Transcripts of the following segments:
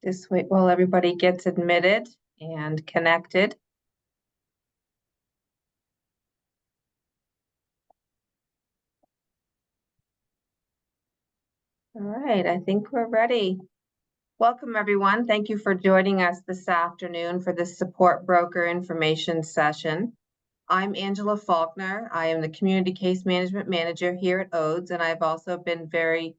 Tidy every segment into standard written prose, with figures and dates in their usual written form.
Just wait while everybody gets admitted and connected. All right, I think we're ready. Welcome, everyone. Thank you for joining us this afternoon for this support broker information session. I'm Angela Faulkner. I am the Community Case Management Manager here at ODES, and I've also been very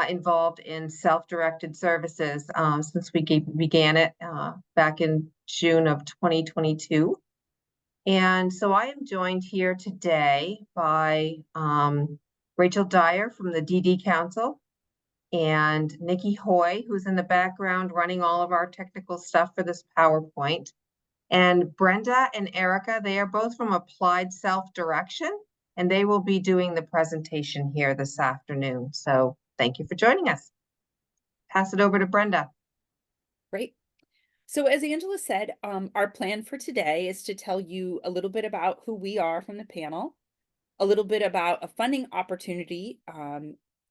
involved in self-directed services since we began it back in June of 2022. And so I am joined here today by Rachel Dyer from the DD Council and Nikki Hoy, who's in the background running all of our technical stuff for this PowerPoint. And Brenda and Erica, they are both from Applied Self-Direction, and they will be doing the presentation here this afternoon. So thank you for joining us. Pass it over to Brenda. Great. So as Angela said, our plan for today is to tell you a little bit about who we are from the panel, a little bit about a funding opportunity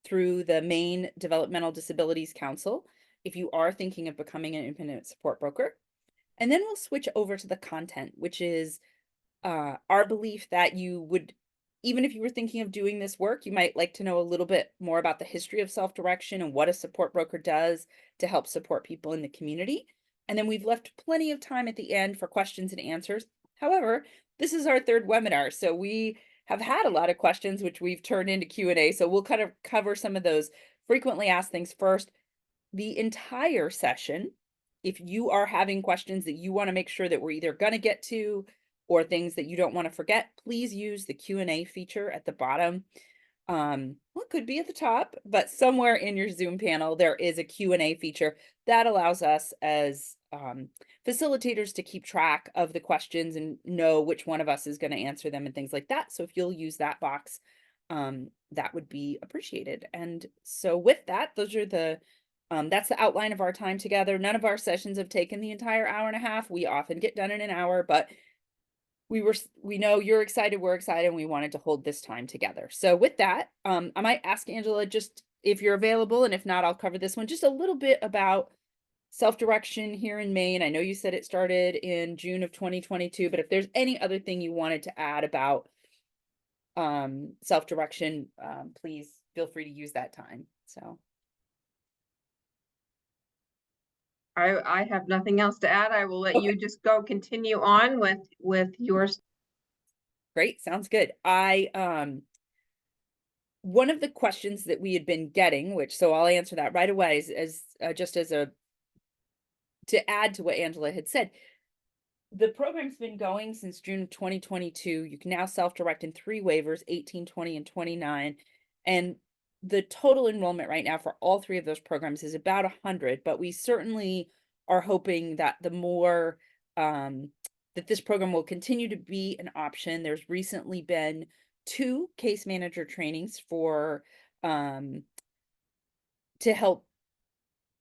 through the Maine Developmental Disabilities Council, if you are thinking of becoming an independent support broker. And then we'll switch over to the content, which is our belief that you would, even if you were thinking of doing this work, you might like to know a little bit more about the history of self-direction and what a support broker does to help support people in the community. And then we've left plenty of time at the end for questions and answers. However, this is our third webinar, so we have had a lot of questions, which we've turned into Q&A. So we'll kind of cover some of those frequently asked things first. The entire session, if you are having questions that you want to make sure that we're either going to get to or things that you don't want to forget, please use the Q&A feature at the bottom. Well, it could be at the top, but somewhere in your Zoom panel, there is a Q&A feature that allows us as facilitators to keep track of the questions and know which one of us is going to answer them and things like that. So if you'll use that box, that would be appreciated. And so with that, those are the that's the outline of our time together. None of our sessions have taken the entire hour and a half. We often get done in an hour, but we know you're excited, we're excited, and we wanted to hold this time together. So with that, I might ask Angela, just if you're available, and if not, I'll cover this one, just a little bit about self-direction here in Maine. I know you said it started in June of 2022, but if there's any other thing you wanted to add about self-direction, please feel free to use that time. So I have nothing else to add. I will let you just continue on with yours. Great, sounds good. One of the questions that we had been getting, so I'll answer that right away, is just as to add to what Angela had said. The program's been going since June of 2022. You can now self-direct in 3 waivers, 18, 20, and 29. And the total enrollment right now for all 3 of those programs is about 100, but we certainly are hoping that the more that this program will continue to be an option. There's recently been 2 case manager trainings for to help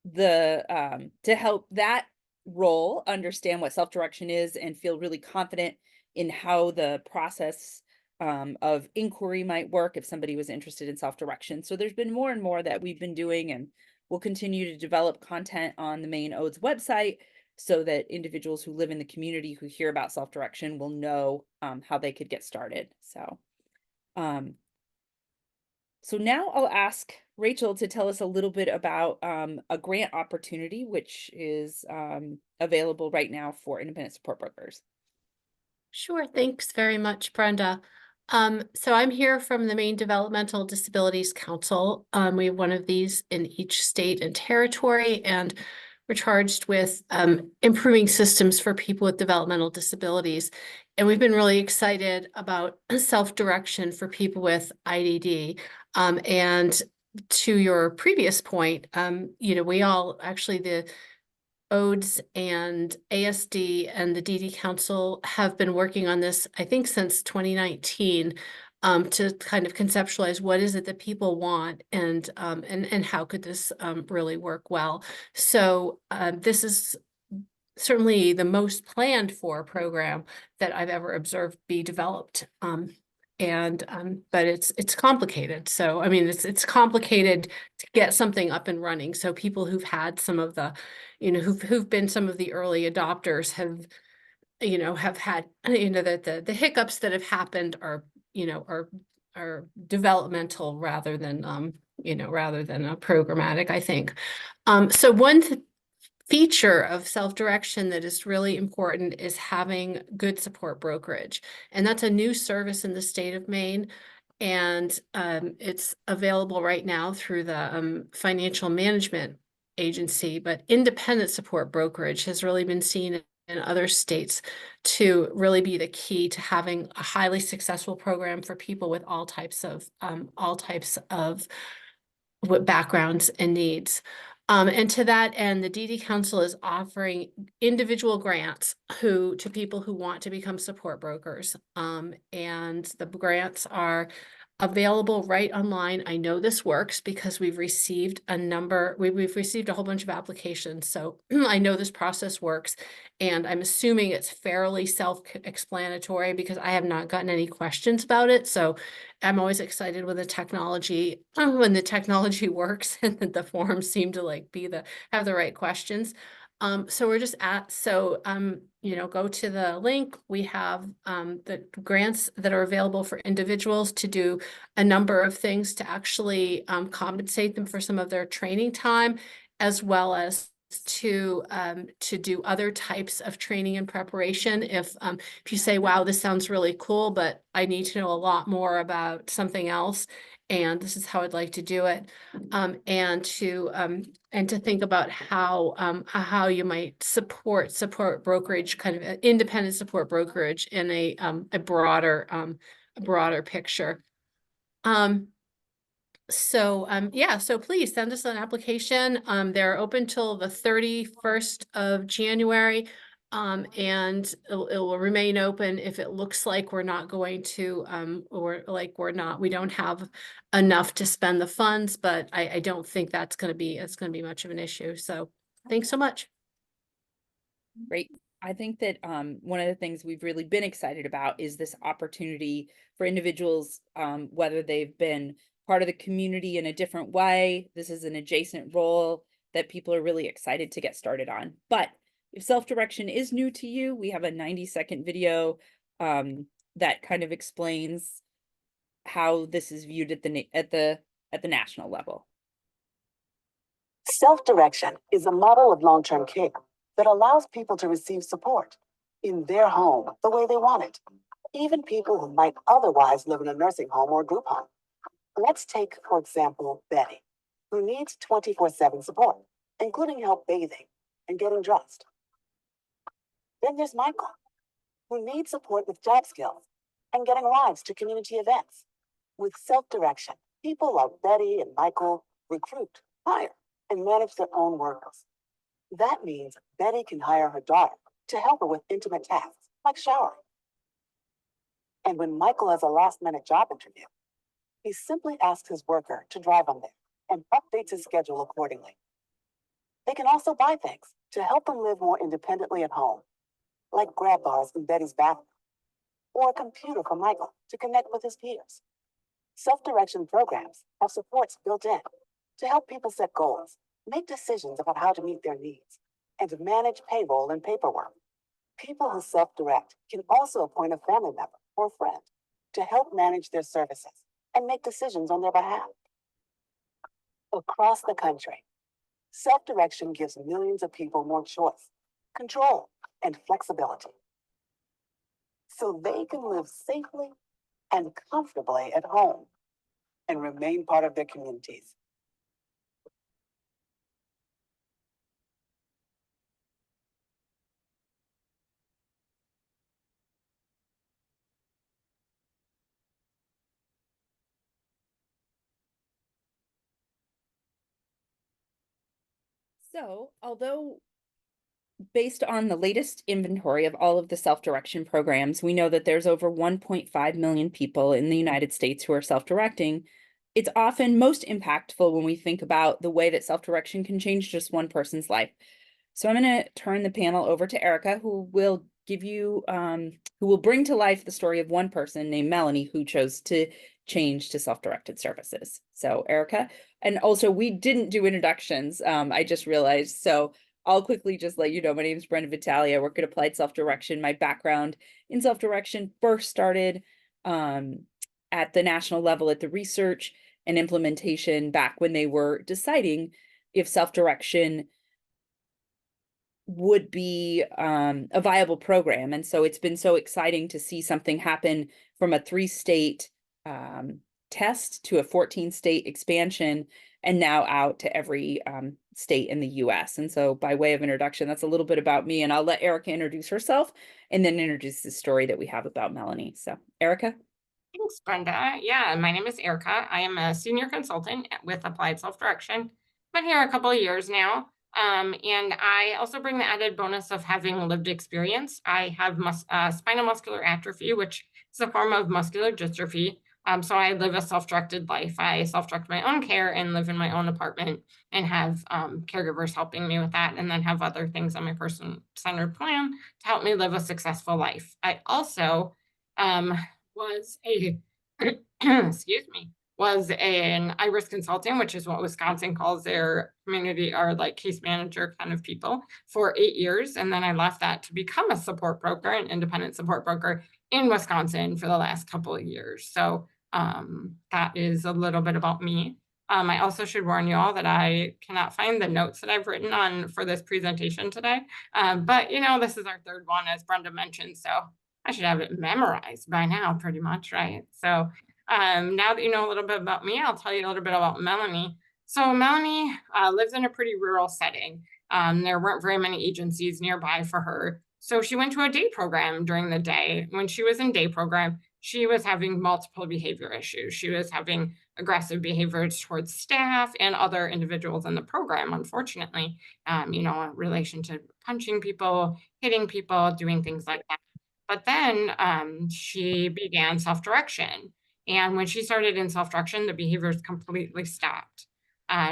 that role understand what self-direction is and feel really confident in how the process of inquiry might work if somebody was interested in self-direction. So there's been more and more that we've been doing, and we'll continue to develop content on the Maine ODES website so that individuals who live in the community who hear about self-direction will know how they could get started. So now I'll ask Rachel to tell us a little bit about a grant opportunity, which is available right now for independent support brokers. Sure. Thanks very much, Brenda. So I'm here from the Maine Developmental Disabilities Council. We have one of these in each state and territory, and we're charged with improving systems for people with developmental disabilities. And we've been really excited about self-direction for people with IDD. And to your previous point, we all actually, the ODES and ASD and the DD Council have been working on this, I think, since 2019, to kind of conceptualize what is it that people want and how could this really work well. So this is certainly the most planned for program that I've ever observed be developed But it's complicated. So, I mean, it's complicated to get something up and running. So people who've had some of the, who've been some of the early adopters have had, the hiccups that have happened are, are developmental rather than, programmatic, I think. So one feature of self-direction that is really important is having good support brokerage. And that's a new service in the state of Maine. And it's available right now through the financial management agency, but independent support brokerage has really been seen in other states to really be the key to having a highly successful program for people with all types of backgrounds and needs. And to that end, the DD Council is offering individual grants to people who want to become support brokers. And the grants are available right online. I know this works because we've received we've received a whole bunch of applications. So I know this process works, and I'm assuming it's fairly self-explanatory because I have not gotten any questions about it. So I'm always excited when the technology works and that the forms seem to have the right questions. So we're just go to the link. We have the grants that are available for individuals to do a number of things to actually compensate them for some of their training time, as well as to do other types of training and preparation. If you say, wow, this sounds really cool, but I need to know a lot more about something else, and this is how I'd like to do it. And to think about how you might support brokerage, kind of independent support brokerage in a broader picture. So please send us an application. They're open till the 31st of January. And it will remain open if it looks like we're not going to, we don't have enough to spend the funds, but I don't think it's going to be much of an issue. So thanks so much. Great. I think that one of the things we've really been excited about is this opportunity for individuals, whether they've been part of the community in a different way. This is an adjacent role that people are really excited to get started on. But if self-direction is new to you, we have a 90-second video that kind of explains how this is viewed at the national level. Self-direction is a model of long-term care that allows people to receive support in their home the way they want it, even people who might otherwise live in a nursing home or group home. Let's take, for example, Betty, who needs 24/7 support, including help bathing and getting dressed. Then there's Michael, who needs support with job skills and getting rides to community events. With self-direction, people like Betty and Michael recruit, hire, and manage their own workers. That means Betty can hire her daughter to help her with intimate tasks like showering. And when Michael has a last-minute job interview, he simply asks his worker to drive him there and updates his schedule accordingly. They can also buy things to help them live more independently at home, like grab bars in Betty's bathroom, or a computer for Michael to connect with his peers. Self-direction programs have supports built in to help people set goals, make decisions about how to meet their needs, and to manage payroll and paperwork. People who self-direct can also appoint a family member or friend to help manage their services and make decisions on their behalf. Across the country, self-direction gives millions of people more choice, control, and flexibility, so they can live safely and comfortably at home and remain part of their communities. So, although based on the latest inventory of all of the self-direction programs, we know that there's over 1.5 million people in the United States who are self-directing. It's often most impactful when we think about the way that self-direction can change just one person's life. So I'm going to turn the panel over to Erica, who will give you, who will bring to life the story of one person named Melanie who chose to change to self-directed services. So Erica, and also we didn't do introductions. I just realized, so I'll quickly just let you know, my name is Brenda Vitale. I work at Applied Self-Direction. My background in self-direction first started at the national level at the research and implementation back when they were deciding if self-direction would be a viable program. And so it's been so exciting to see something happen from a 3-state test to a 14-state expansion, and now out to every state in the US. And so by way of introduction, that's a little bit about me, and I'll let Erica introduce herself and then introduce the story that we have about Melanie. So Erica. Thanks, Brenda. Yeah, my name is Erica. I am a senior consultant with Applied Self-Direction. Been here a couple of years now. And I also bring the added bonus of having lived experience. I have spinal muscular atrophy, which is a form of muscular dystrophy. So I live a self-directed life. I self-direct my own care and live in my own apartment and have caregivers helping me with that, and then have other things on my person-centered plan to help me live a successful life. I also was a excuse me, was an IRIS consultant, which is what Wisconsin calls their community or like case manager kind of people, for 8 years. And then I left that to become a support broker, an independent support broker in Wisconsin for the last couple of years. So that is a little bit about me. I also should warn you all that I cannot find the notes that I've written on for this presentation today. But you know, this is our third one, as Brenda mentioned, so I should have it memorized by now, pretty much, right? So now that you know a little bit about me, I'll tell you a little bit about Melanie. So Melanie lives in a pretty rural setting. There weren't very many agencies nearby for her. So she went to a day program during the day. When she was in day program, she was having multiple behavior issues. She was having aggressive behaviors towards staff and other individuals in the program, unfortunately, you know, in relation to punching people, hitting people, doing things like that. But then she began self-direction. And when she started in self-direction, the behaviors completely stopped.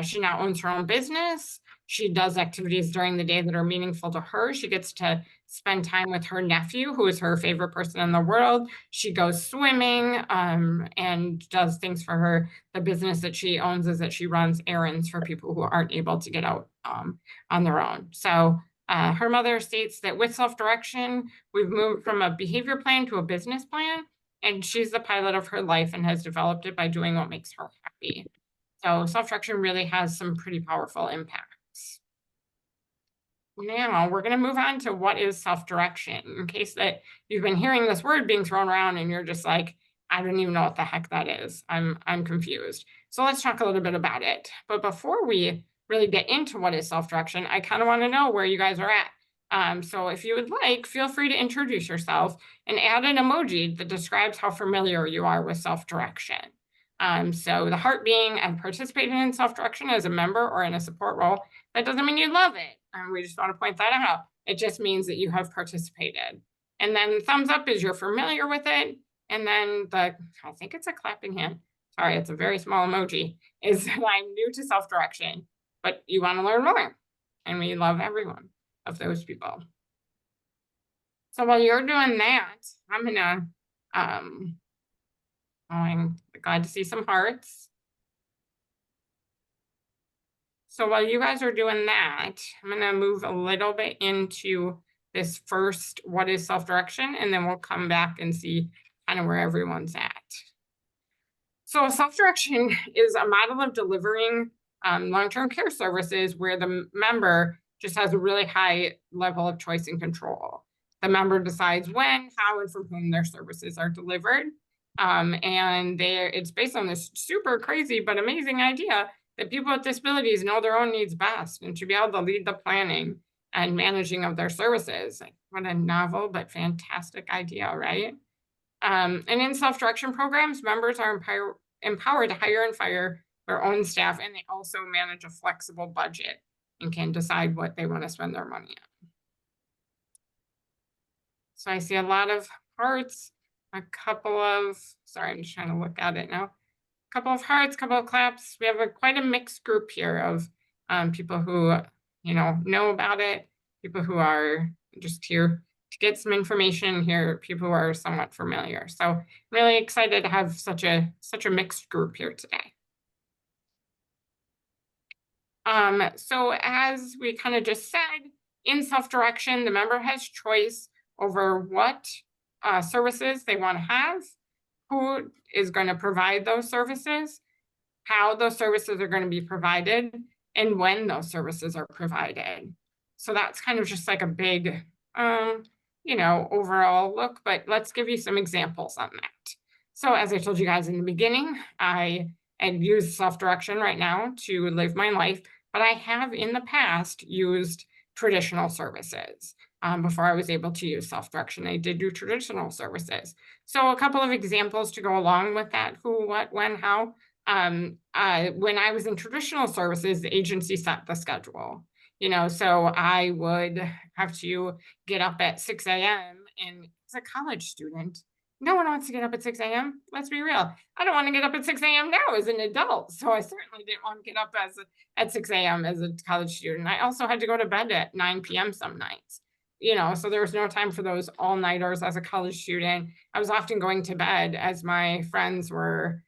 She now owns her own business. She does activities during the day that are meaningful to her. She gets to spend time with her nephew, who is her favorite person in the world. She goes swimming and does things for her. The business that she owns is that she runs errands for people who aren't able to get out on their own. So her mother states that with self-direction, we've moved from a behavior plan to a business plan, and she's the pilot of her life and has developed it by doing what makes her happy. So self-direction really has some pretty powerful impacts. Now we're going to move on to what is self-direction, in case that you've been hearing this word being thrown around and you're just like, I don't even know what the heck that is. I'm confused. So let's talk a little bit about it. But before we really get into what is self-direction, I kind of want to know where you guys are at. So if you would like, feel free to introduce yourself and add an emoji that describes how familiar you are with self-direction. So the heart being, I've participated in self-direction as a member or in a support role. That doesn't mean you love it. We just want to point that out. It just means that you have participated. And then thumbs up is you're familiar with it. And then I think it's a clapping hand. Sorry, it's a very small emoji, is that I'm new to self-direction, but you want to learn more. And we love every one of those people. So while you're doing that, I'm gonna, I'm glad to see some hearts. So while you guys are doing that, I'm gonna move a little bit into this first, what is self-direction, and then we'll come back and see kind of where everyone's at. So self-direction is a model of delivering long-term care services where the member just has a really high level of choice and control. The member decides when, how, and from whom their services are delivered. And it's based on this super crazy but amazing idea that people with disabilities know their own needs best and should be able to lead the planning and managing of their services. Like, what a novel but fantastic idea, right? And in self-direction programs, members are empowered to hire and fire their own staff, and they also manage a flexible budget and can decide what they want to spend their money on. So I see a lot of hearts, a couple of, sorry, I'm just trying to look at it now. A couple of hearts, couple of claps. We have quite a mixed group here of people who, know about it, people who are just here to get some information here, people who are somewhat familiar. So I'm really excited to have such a mixed group here today. So as we kind of just said, in self-direction, the member has choice over what services they want to have, who is going to provide those services, how those services are going to be provided, and when those services are provided. So that's kind of just like a big, overall look, but let's give you some examples on that. So as I told you guys in the beginning, I use self-direction right now to live my life, but I have in the past used traditional services. Before I was able to use self-direction, I did do traditional services. So a couple of examples to go along with that: who, what, when, how. When I was in traditional services, the agency set the schedule, so I would have to get up at 6 a.m. And as a college student, no one wants to get up at 6 a.m. Let's be real. I don't want to get up at 6 a.m. now as an adult. So I certainly didn't want to get up at 6 a.m. as a college student. I also had to go to bed at 9 p.m. some nights, so there was no time for those all-nighters as a college student. I was often going to bed as my friends were,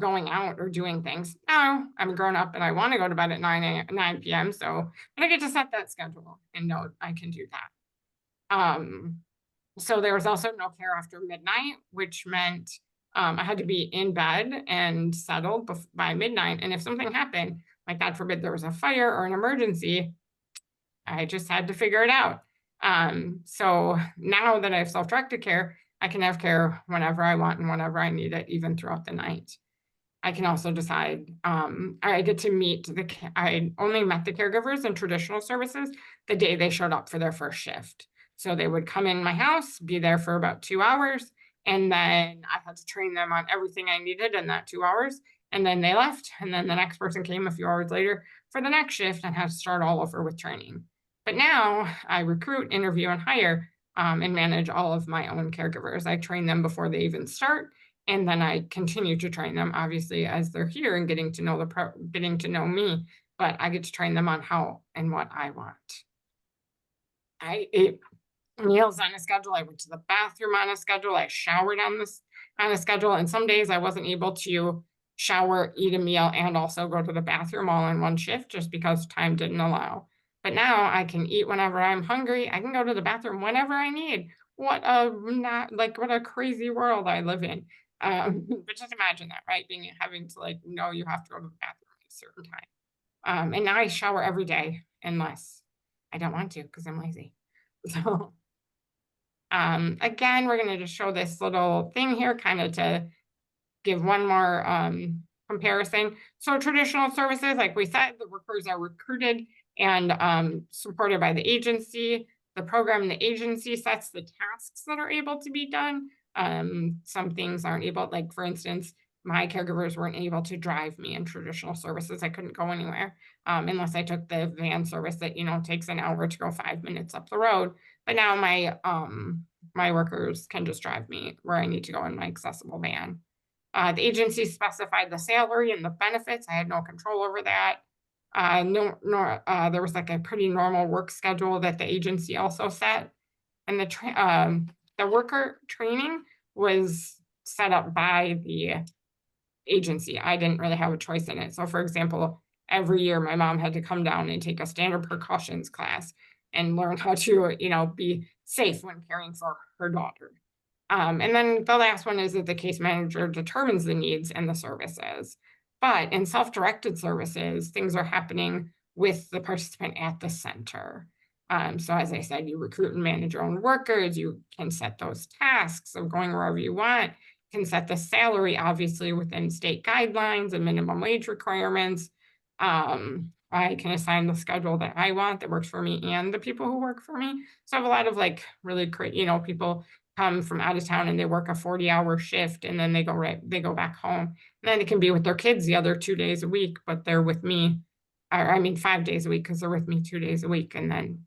going out or doing things. Now I'm grown up and I want to go to bed at 9 p.m. So I get to set that schedule and know I can do that. So there was also no care after midnight, which meant I had to be in bed and settled by midnight. And if something happened, like God forbid there was a fire or an emergency, I just had to figure it out. So now that I have self-directed care, I can have care whenever I want and whenever I need it, even throughout the night. I can also decide, I get to meet I only met the caregivers in traditional services the day they showed up for their first shift. So they would come in my house, be there for about 2 hours, and then I had to train them on everything I needed in that 2 hours. And then they left, and then the next person came a few hours later for the next shift and had to start all over with training. But now I recruit, interview, and hire, and manage all of my own caregivers. I train them before they even start. And then I continue to train them, obviously, as they're here and getting to know me, but I get to train them on how and what I want. I ate meals on a schedule. I went to the bathroom on a schedule. I showered on a schedule. And some days I wasn't able to shower, eat a meal, and also go to the bathroom all in one shift just because time didn't allow. But now I can eat whenever I'm hungry. I can go to the bathroom whenever I need. What a crazy world I live in. But just imagine that, right? Having to know you have to go to the bathroom at a certain time. And now I shower every day unless I don't want to because I'm lazy. So again, we're going to just show this little thing here kind of to give one more comparison. So traditional services, like we said, the workers are recruited and supported by the agency. The program and the agency sets the tasks that are able to be done. Some things aren't able, like for instance, my caregivers weren't able to drive me in traditional services. I couldn't go anywhere unless I took the van service that, takes an hour to go 5 minutes up the road. But now my workers can just drive me where I need to go in my accessible van. The agency specified the salary and the benefits. I had no control over that. There was a pretty normal work schedule that the agency also set. And the worker training was set up by the agency. I didn't really have a choice in it. So for example, every year my mom had to come down and take a standard precautions class and learn how to, be safe when caring for her daughter. And then the last one is that the case manager determines the needs and the services. But in self-directed services, things are happening with the participant at the center. So as I said, you recruit and manage your own workers. You can set those tasks of going wherever you want. You can set the salary, obviously, within state guidelines and minimum wage requirements. I can assign the schedule that I want that works for me and the people who work for me. So I have a lot of really great, people come from out of town and they work a 40-hour shift and then they go back home. And then they can be with their kids the other 2 days a week, but they're with me, 5 days a week because they're with me 2 days a week and then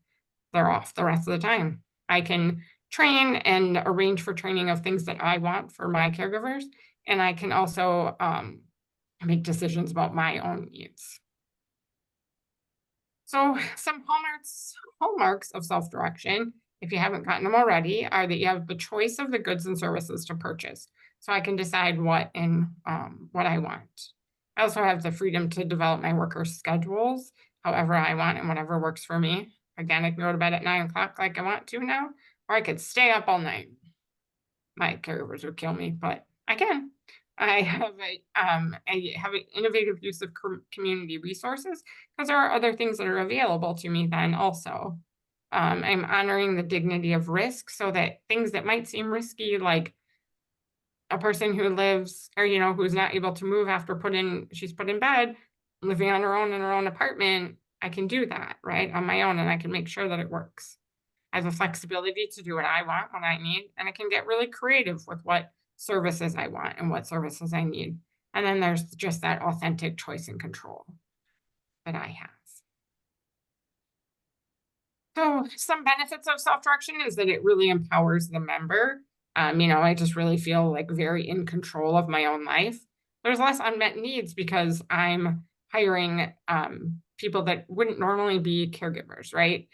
they're off the rest of the time. I can train and arrange for training of things that I want for my caregivers. And I can also make decisions about my own needs. So some hallmarks of self-direction if you haven't gotten them already, are that you have the choice of the goods and services to purchase. So I can decide what I want. I also have the freedom to develop my workers' schedules however I want and whatever works for me. Again, I can go to bed at 9 o'clock like I want to now, or I could stay up all night. My caregivers would kill me, but I can. I have an innovative use of community resources because there are other things that are available to me then also. I'm honoring the dignity of risk so that things that might seem risky, like a person who lives or, who's not able to move after she's put in bed, living on her own in her own apartment, I can do that, right, on my own, and I can make sure that it works. I have the flexibility to do what I want, what I need, and I can get really creative with what services I want and what services I need. And then there's just that authentic choice and control that I have. So some benefits of self-direction is that it really empowers the member. I just really feel like very in control of my own life. There's less unmet needs because I'm hiring people that wouldn't normally be caregivers, right?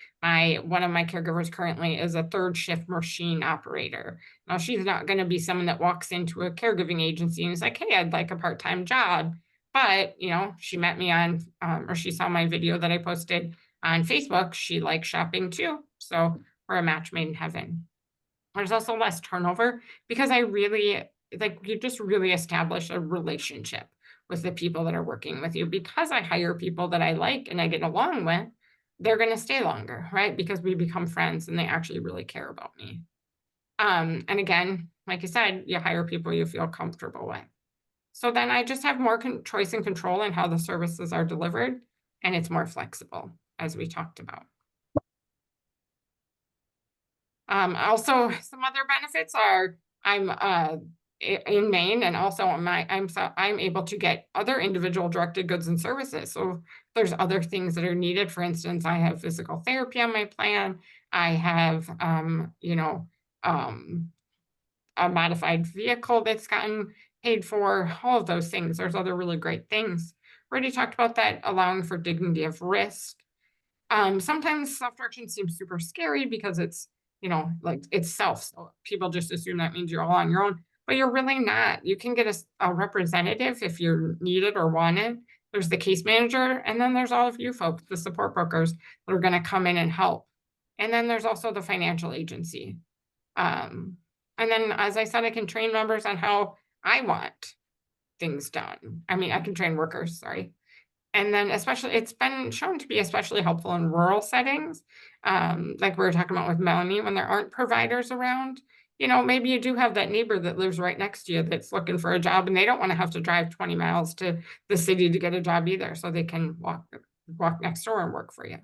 One of my caregivers currently is a third shift machine operator. Now she's not going to be someone that walks into a caregiving agency and is like, hey, I'd like a part-time job. But, she met me on, or she saw my video that I posted on Facebook. She likes shopping too. So we're a match made in heaven. There's also less turnover because you just really establish a relationship with the people that are working with you. Because I hire people that I like and I get along with, they're going to stay longer, right? Because we become friends and they actually really care about me. And again, like I said, you hire people you feel comfortable with. So then I just have more choice and control in how the services are delivered, and it's more flexible, as we talked about. Also, some other benefits are I'm in Maine, and also I'm able to get other individual directed goods and services. So there's other things that are needed. For instance, I have physical therapy on my plan. I have a modified vehicle that's gotten paid for, all of those things. There's other really great things. We already talked about that, allowing for dignity of risk. Sometimes self-direction seems super scary because it's, like it's self. So people just assume that means you're all on your own, but you're really not. You can get a representative if you're needed or wanted. There's the case manager, and then there's all of you folks, the support brokers that are going to come in and help. And then there's also the financial agency. And then, as I said, I can train members on how I want things done. I mean, I can train workers, sorry. And then especially, it's been shown to be especially helpful in rural settings. Like we were talking about with Melanie, when there aren't providers around, maybe you do have that neighbor that lives right next to you that's looking for a job and they don't want to have to drive 20 miles to the city to get a job either. So they can walk next door and work for you.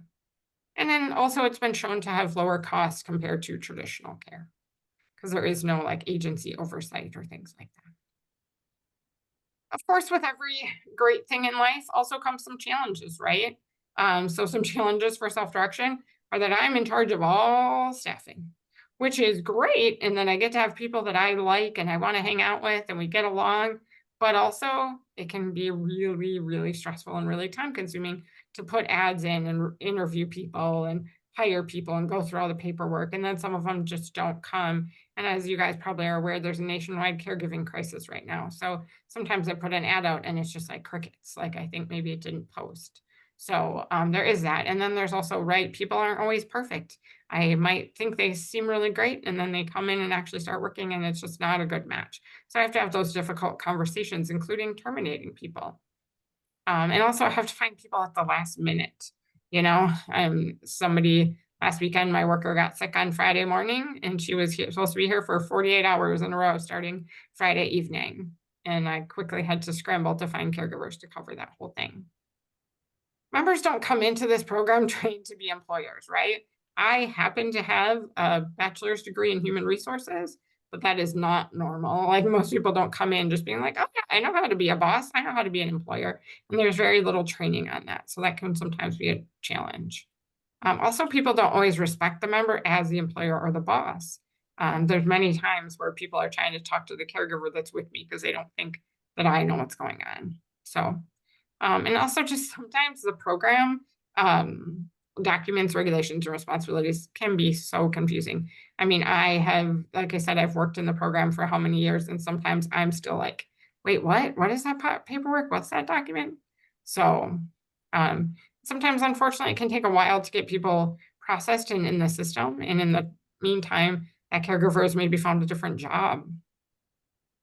And then also it's been shown to have lower costs compared to traditional care because there is no like agency oversight or things like that. Of course, with every great thing in life also comes some challenges, right? So some challenges for self-direction are that I'm in charge of all staffing, which is great. And then I get to have people that I like and I want to hang out with and we get along, but also it can be really, really stressful and really time consuming to put ads in and interview people and hire people and go through all the paperwork. And then some of them just don't come. And as you guys probably are aware, there's a nationwide caregiving crisis right now. So sometimes I put an ad out and it's just like crickets. Like I think maybe it didn't post. So there is that. And then there's also, right, people aren't always perfect. I might think they seem really great and then they come in and actually start working and it's just not a good match. So I have to have those difficult conversations, including terminating people. And also I have to find people at the last minute. Somebody last weekend, my worker got sick on Friday morning and she was supposed to be here for 48 hours in a row starting Friday evening. And I quickly had to scramble to find caregivers to cover that whole thing. Members don't come into this program trained to be employers, right? I happen to have a bachelor's degree in human resources, but that is not normal. Like most people don't come in just being like, oh yeah, I know how to be a boss. I know how to be an employer. And there's very little training on that. So that can sometimes be a challenge. Also, people don't always respect the member as the employer or the boss. There's many times where people are trying to talk to the caregiver that's with me because they don't think that I know what's going on. So, and also just sometimes the program documents, regulations, and responsibilities can be so confusing. I mean, like I said, I've worked in the program for how many years, and sometimes I'm still like, wait, what? What is that paperwork? What's that document? So sometimes, unfortunately, it can take a while to get people processed and in the system. And in the meantime, that caregivers maybe found a different job.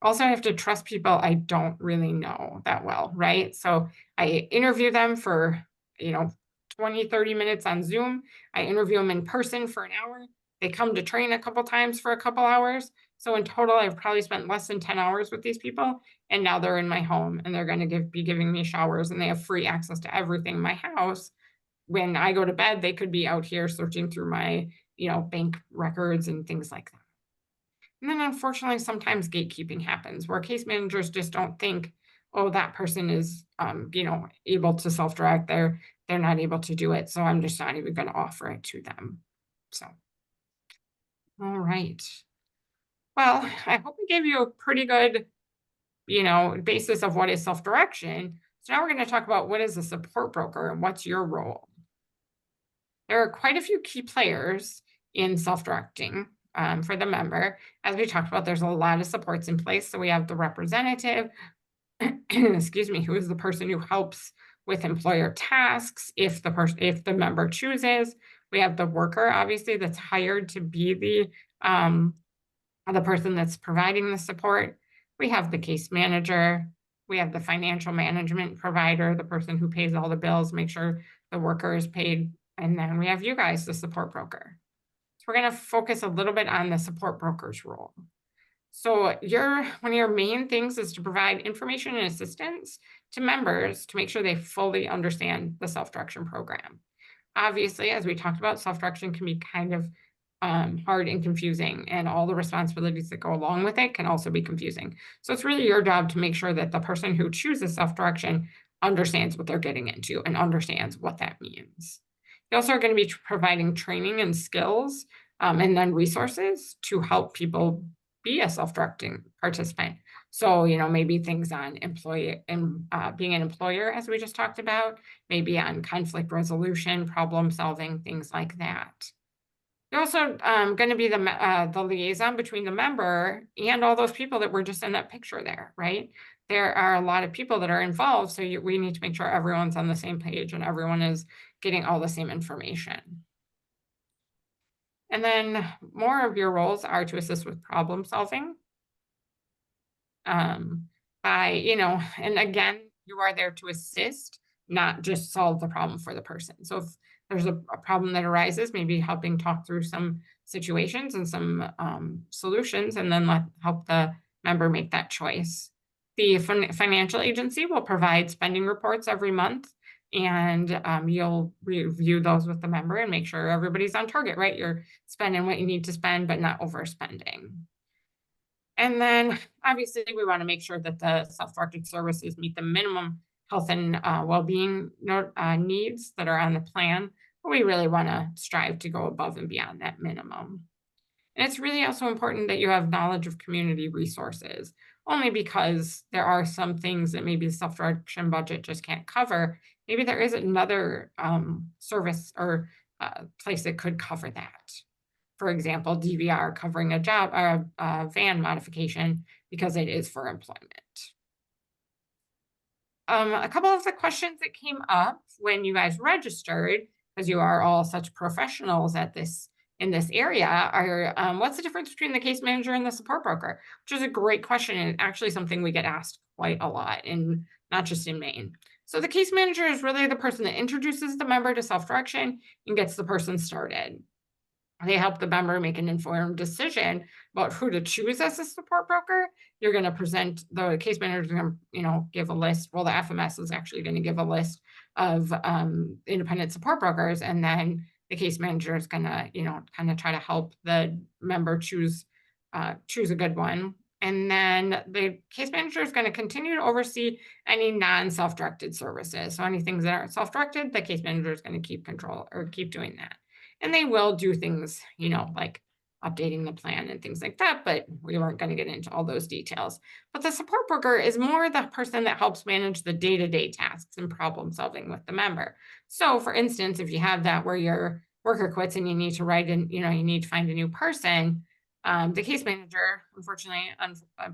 Also, I have to trust people I don't really know that well, right? So I interview them for, 20, 30 minutes on Zoom. I interview them in person for an hour. They come to train a couple times for a couple hours. So in total, I've probably spent less than 10 hours with these people. And now they're in my home and they're going to be giving me showers, and they have free access to everything in my house. When I go to bed, they could be out here searching through my, bank records and things like that. And then unfortunately, sometimes gatekeeping happens where case managers just don't think, oh, that person is, able to self-direct. They're not able to do it. So I'm just not even going to offer it to them. So, all right. Well, I hope we gave you a pretty good, basis of what is self-direction. So now we're going to talk about what is a support broker and what's your role. There are quite a few key players in self-directing for the member. As we talked about, there's a lot of supports in place. So we have the representative, excuse me, who is the person who helps with employer tasks if the member chooses. We have the worker, obviously, that's hired to be the person that's providing the support. We have the case manager. We have the financial management provider, the person who pays all the bills, make sure the worker is paid. And then we have you guys, the support broker. So we're going to focus a little bit on the support broker's role. So one of your main things is to provide information and assistance to members to make sure they fully understand the self-direction program. Obviously, as we talked about, self-direction can be kind of hard and confusing, and all the responsibilities that go along with it can also be confusing. So it's really your job to make sure that the person who chooses self-direction understands what they're getting into and understands what that means. You also are going to be providing training and skills and then resources to help people be a self-directing participant. So, maybe things on employee and being an employer, as we just talked about, maybe on conflict resolution, problem solving, things like that. You're also going to be the liaison between the member and all those people that were just in that picture there, right? There are a lot of people that are involved, so we need to make sure everyone's on the same page and everyone is getting all the same information. And then more of your roles are to assist with problem solving. And again, you are there to assist, not just solve the problem for the person. So if there's a problem that arises, maybe helping talk through some situations and some solutions, and then help the member make that choice. The financial agency will provide spending reports every month, and you'll review those with the member and make sure everybody's on target, right? You're spending what you need to spend, but not overspending. And then obviously we want to make sure that the self-directed services meet the minimum health and well-being needs that are on the plan, but we really want to strive to go above and beyond that minimum. And it's really also important that you have knowledge of community resources, only because there are some things that maybe the self-direction budget just can't cover. Maybe there is another service or place that could cover that. For example, DVR covering a job or a van modification because it is for employment. A couple of the questions that came up when you guys registered, because you are all such professionals in this area, are what's the difference between the case manager and the support broker? Which is a great question, and actually something we get asked quite a lot, and not just in Maine. So the case manager is really the person that introduces the member to self-direction and gets the person started. They help the member make an informed decision about who to choose as a support broker. You're going to present, the case manager is going to, give a list. Well, the FMS is actually going to give a list of independent support brokers, and then the case manager is going to, kind of try to help the member choose a good one. And then the case manager is going to continue to oversee any non-self-directed services. So any things that aren't self-directed, the case manager is going to keep control or keep doing that. And they will do things, like updating the plan and things like that, but we weren't going to get into all those details. But the support broker is more the person that helps manage the day-to-day tasks and problem solving with the member. So for instance, if you have that where your worker quits and you need to write in, you need to find a new person, the case manager, unfortunately,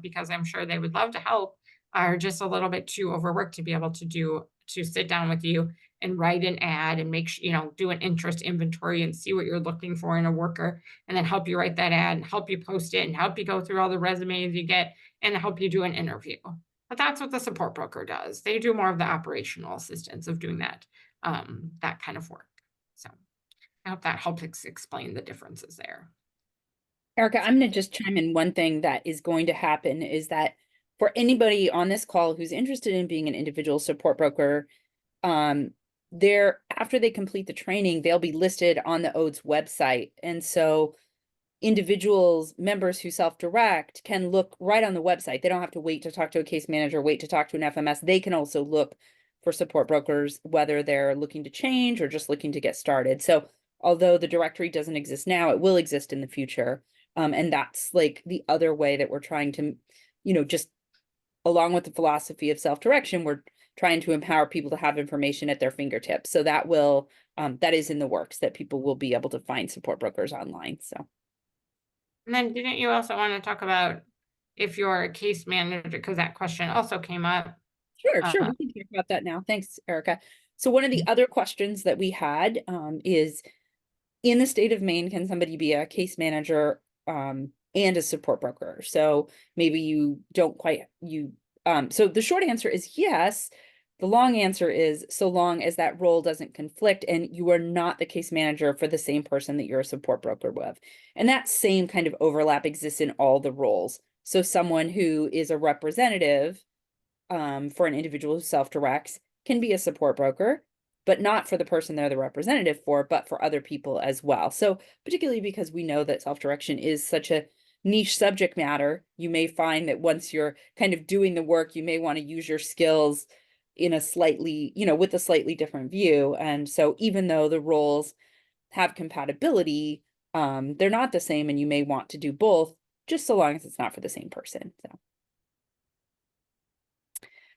because I'm sure they would love to help, are just a little bit too overworked to be able to sit down with you and write an ad and make sure, do an interest inventory and see what you're looking for in a worker, and then help you write that ad and help you post it and help you go through all the resumes you get and help you do an interview. But that's what the support broker does. They do more of the operational assistance of doing that kind of work. So I hope that helps explain the differences there. Erica, I'm going to just chime in. One thing that is going to happen is that for anybody on this call who's interested in being an individual support broker, after they complete the training, they'll be listed on the ODE's website. And so members who self-direct can look right on the website. They don't have to wait to talk to a case manager, wait to talk to an FMS. They can also look for support brokers, whether they're looking to change or just looking to get started. So although the directory doesn't exist now, it will exist in the future. And that's like the other way that we're trying to, just along with the philosophy of self-direction, we're trying to empower people to have information at their fingertips. So that is in the works, that people will be able to find support brokers online. So. And then didn't you also want to talk about if you're a case manager, because that question also came up. Sure. We can talk about that now. Thanks, Erica. So one of the other questions that we had is, in the state of Maine, can somebody be a case manager and a support broker? So maybe you don't quite, so the short answer is yes. The long answer is so long as that role doesn't conflict and you are not the case manager for the same person that you're a support broker with. And that same kind of overlap exists in all the roles. So someone who is a representative for an individual who self-directs can be a support broker, but not for the person they're the representative for, but for other people as well. So particularly because we know that self-direction is such a niche subject matter, you may find that once you're kind of doing the work, you may want to use your skills in a slightly, with a slightly different view. And so even though the roles have compatibility, they're not the same, and you may want to do both, just so long as it's not for the same person.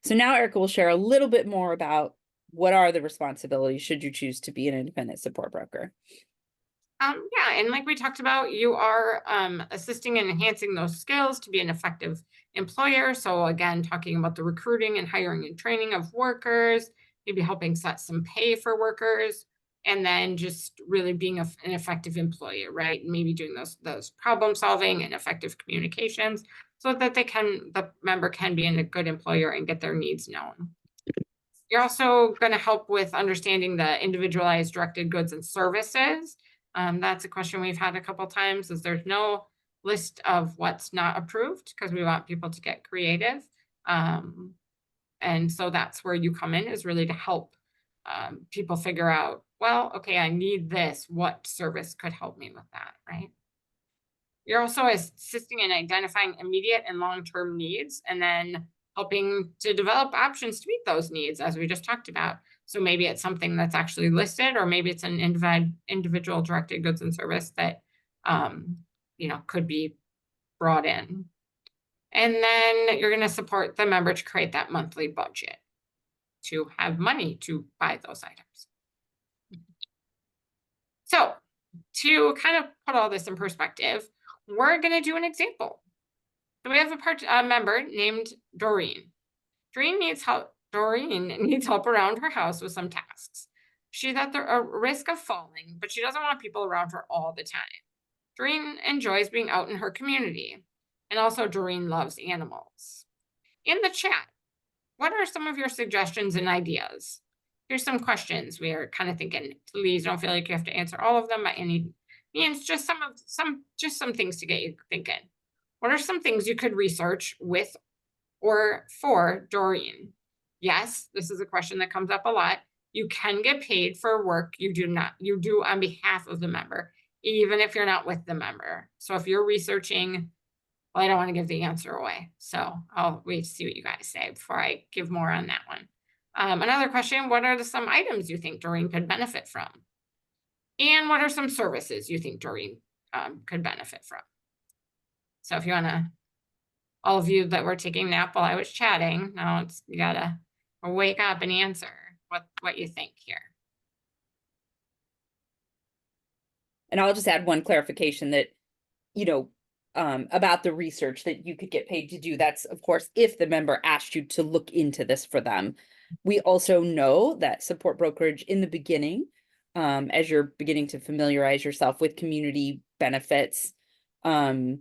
So now Erica will share a little bit more about what are the responsibilities should you choose to be an independent support broker. Yeah, and like we talked about, you are assisting and enhancing those skills to be an effective employer. So again, talking about the recruiting and hiring and training of workers, maybe helping set some pay for workers, and then just really being an effective employer, right? Maybe doing those problem solving and effective communications so that the member can be a good employer and get their needs known. You're also going to help with understanding the individualized directed goods and services. That's a question we've had a couple of times, is there's no list of what's not approved because we want people to get creative. And so that's where you come in, is really to help people figure out, well, okay, I need this. What service could help me with that, right? You're also assisting in identifying immediate and long-term needs, and then helping to develop options to meet those needs, as we just talked about. So maybe it's something that's actually listed, or maybe it's an individual directed goods and service that, could be brought in. And then you're going to support the member to create that monthly budget to have money to buy those items. So to kind of put all this in perspective, we're going to do an example. So we have a member named Doreen. Doreen needs help around her house with some tasks. She's at the risk of falling, but she doesn't want people around her all the time. Doreen enjoys being out in her community. And also Doreen loves animals. In the chat, what are some of your suggestions and ideas? Here's some questions we are kind of thinking. Please don't feel like you have to answer all of them by any means, just some things to get you thinking. What are some things you could research with or for Doreen? Yes, this is a question that comes up a lot. You can get paid for work you do on behalf of the member, even if you're not with the member. So if you're researching, well, I don't want to give the answer away, so I'll wait to see what you guys say before I give more on that one. Another question, what are some items you think Doreen could benefit from? And what are some services you think Doreen could benefit from. So if you want to, all of you that were taking nap while I was chatting, now you gotta wake up and answer what you think here. And I'll just add one clarification that, about the research that you could get paid to do. That's, of course, if the member asked you to look into this for them. We also know that support brokerage in the beginning, as you're beginning to familiarize yourself with community benefits, your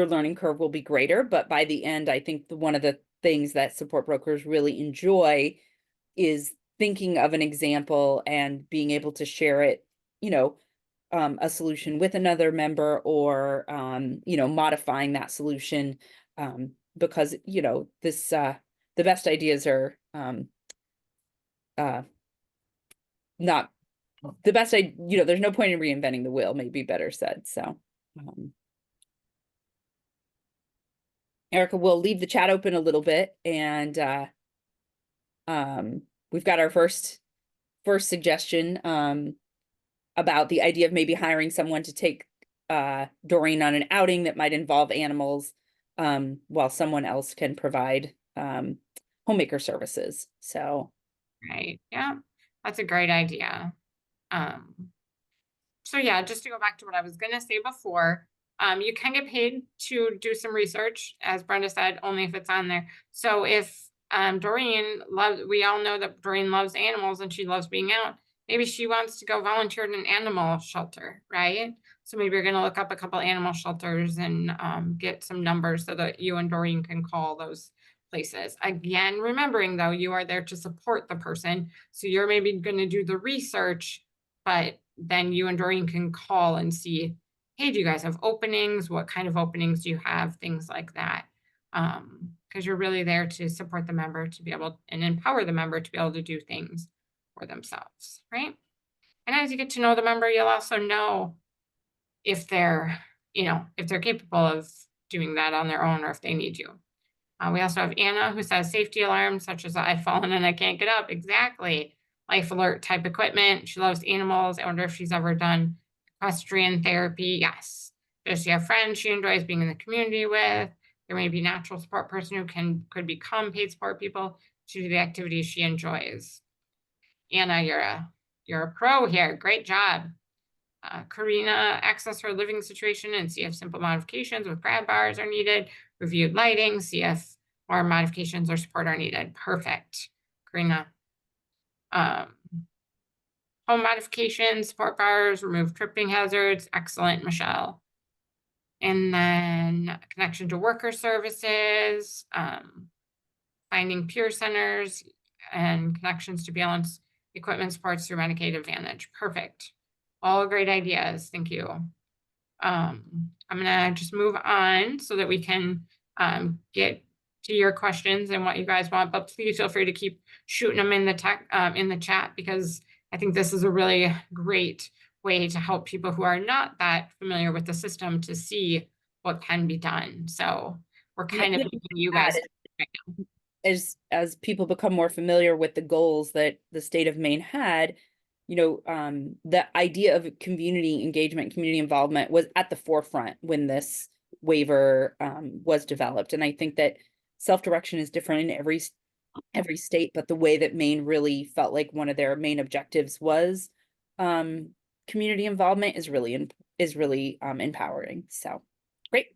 learning curve will be greater. But by the end, I think one of the things that support brokers really enjoy is thinking of an example and being able to share it, a solution with another member, or modifying that solution, because this the best ideas are not the best. There's no point in reinventing the wheel, may be better said. So Erica, we'll leave the chat open a little bit, and we've got our first suggestion about the idea of maybe hiring someone to take Doreen on an outing that might involve animals, while someone else can provide homemaker services. So, right, yeah, that's a great idea. So yeah, just to go back to what I was gonna say before, you can get paid to do some research, as Brenda said, only if it's on there. So if Doreen we all know that Doreen loves animals and she loves being out. Maybe she wants to go volunteer in an animal shelter, right? So maybe you're gonna look up a couple animal shelters and get some numbers so that you and Doreen can call those places. Again, remembering though, you are there to support the person. So you're maybe gonna do the research, but then you and Doreen can call and see, hey, do you guys have openings? What kind of openings do you have? Things like that. Because you're really there to support the member to be able and empower the member to be able to do things for themselves, right? And as you get to know the member, you'll also know if they're, if they're capable of doing that on their own or if they need you. We also have Anna, who says safety alarms such as I've fallen and I can't get up. Exactly. Life alert type equipment. She loves animals. I wonder if she's ever done equestrian therapy. Yes. Does she have friends she enjoys being in the community with? There may be a natural support person who could become paid support people to do the activities she enjoys. Anna, you're a pro here. Great job. Karina, access her living situation and see if simple modifications with grab bars are needed. Reviewed lighting, see if more modifications or support are needed. Perfect, Karina. Home modifications, support bars, remove tripping hazards. Excellent, Michelle. And then connection to worker services, finding peer centers and connections to balance equipment supports through Medicaid Advantage. Perfect. All great ideas. Thank you. I'm gonna just move on so that we can get to your questions and what you guys want, but please feel free to keep shooting them in the chat, because I think this is a really great way to help people who are not that familiar with the system to see what can be done. So we're kind of giving you guys as people become more familiar with the goals that the state of Maine had, the idea of community engagement, community involvement was at the forefront when this waiver was developed. And I think that self-direction is different in every state, but the way that Maine really felt like one of their main objectives was community involvement is really empowering. So great.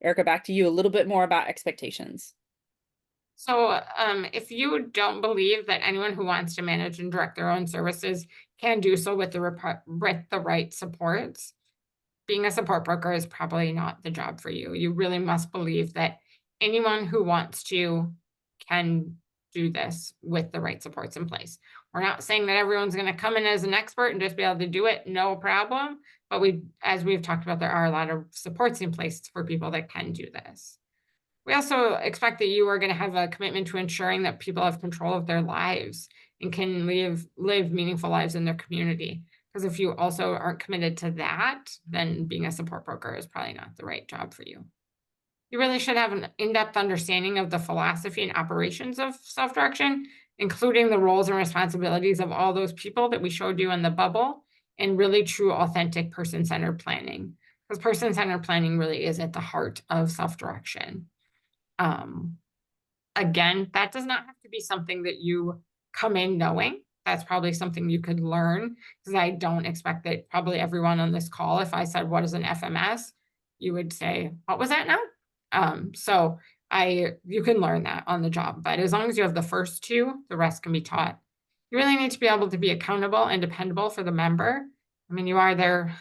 Erica, back to you. A little bit more about expectations. So if you don't believe that anyone who wants to manage and direct their own services can do so with the right supports, being a support broker is probably not the job for you. You really must believe that anyone who wants to can do this with the right supports in place. We're not saying that everyone's going to come in as an expert and just be able to do it, no problem. But as we've talked about, there are a lot of supports in place for people that can do this. We also expect that you are going to have a commitment to ensuring that people have control of their lives and can live meaningful lives in their community. Because if you also aren't committed to that, then being a support broker is probably not the right job for you. You really should have an in-depth understanding of the philosophy and operations of self-direction, including the roles and responsibilities of all those people that we showed you in the bubble, and really true, authentic person-centered planning. Because person-centered planning really is at the heart of self-direction. Again, that does not have to be something that you come in knowing. That's probably something you could learn, because I don't expect that probably everyone on this call, if I said, what is an FMS, you would say, what was that now? So you can learn that on the job, but as long as you have the first two, the rest can be taught. You really need to be able to be accountable and dependable for the member. I mean, you are their,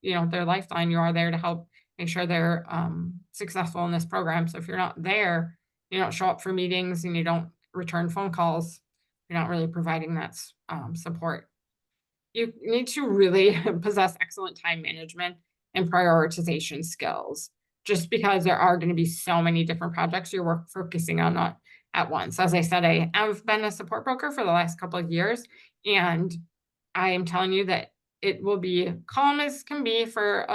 their lifeline. You are there to help make sure they're successful in this program. So if you're not there, you don't show up for meetings and you don't return phone calls, you're not really providing that support. You need to really possess excellent time management and prioritization skills, just because there are going to be so many different projects you're focusing on at once. As I said, I have been a support broker for the last couple of years, and I am telling you that it will be calm as can be for